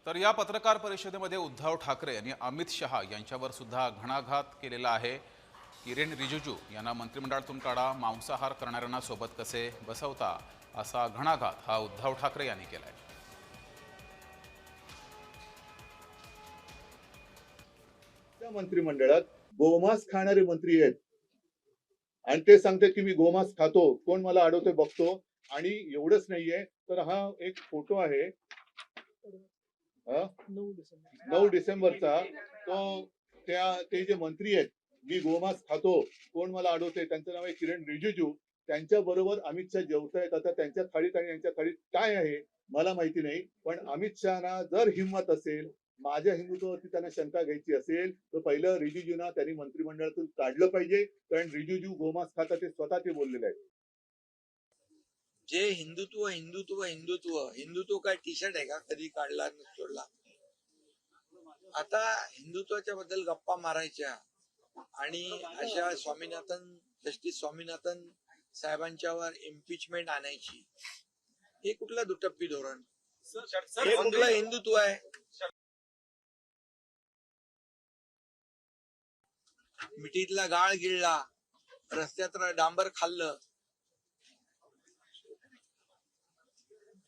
तर या पत्रकार परिषदेमध्ये उद्धव ठाकरे यांनी अमित शहा यांच्यावर सुद्धा घणाघात केलेला आहे। किरेन रिजिजू यांना मंत्रिमंडळातून काढा, मांसाहार करणाऱ्यांना सोबत कसे बसवता, असा घणाघात हा उद्धव ठाकरे यांनी केलाय। त्या मंत्रिमंडळात गोमांस खाणारे मंत्री आहेत आणि ते सांगते की मी गोमांस खातो, कोण मला अडवते बघतो। आणि एवढंच नाहीये तर हा एक फोटो आहे 9 डिसेंबरचा, तो ते जे मंत्री आहेत, मी गोमांस खातो, कोण मला अडवते, त्यांचं नाव आहे किरेन रिजिजू। त्यांच्या बरोबर अमित शहा जेवतायत। आता त्यांच्या थाळीत आणि यांच्या थाळीत काय आहे मला माहिती नाही, पण अमित शहाना जर हिम्मत असेल, माझ्या हिंदुत्वावरती त्यांना शंका घ्यायची असेल, तर पहिलं रिजिजूंना त्यांनी मंत्रिमंडळातून काढलं पाहिजे, कारण रिजिजू गोमांस खातात ते स्वतः ते बोललेले आहेत। जे हिंदुत्व हिंदुत्व हिंदुत्व हिंदुत्व काय टी शर्ट आहे का कधी काढला सोडला। आता हिंदुत्वाच्या बद्दल गप्पा मारायच्या आणि अशा जस्टिस स्वामीनाथन साहेबांच्यावर इम्पिचमेंट आणायची, हे कुठलं दुटप्पी धोरण? हे कुठलं हिंदुत्व आहे? मिठीतला गाळ गिळला, रस्त्यात डांबर खाल्लं,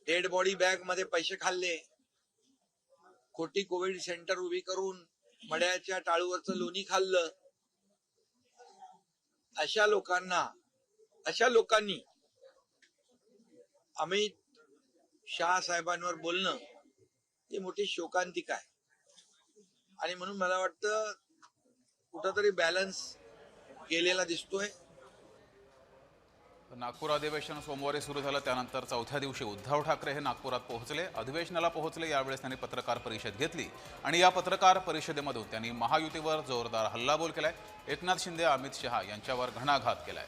डेड बॉडी बॅग मध्ये पैसे खाल्ले, खोटी कोविड सेंटर उभी करून मड्याच्या टाळूवरचं लोणी खाल्लं। अशा लोकांनी अमित शहा साहेबांवर बोलणं ही मोठी शोकांतिका आहे। आणि म्हणून मला वाटतं कुठंतरी बॅलन्स गेलेला दिसतोय। नागपूर अधिवेशन सोमवारी सुरू झालं, त्यानंतर चौथ्या दिवशी उद्धव ठाकरे हे नागपुरात पोहोचले, अधिवेशनाला पोहोचले। यावेळेस त्यांनी पत्रकार परिषद घेतली आणि या पत्रकार परिषदेमधून त्यांनी महायुतीवर जोरदार हल्लाबोल केलाय। एकनाथ शिंदे, अमित शहा यांच्यावर घणाघात केलाय।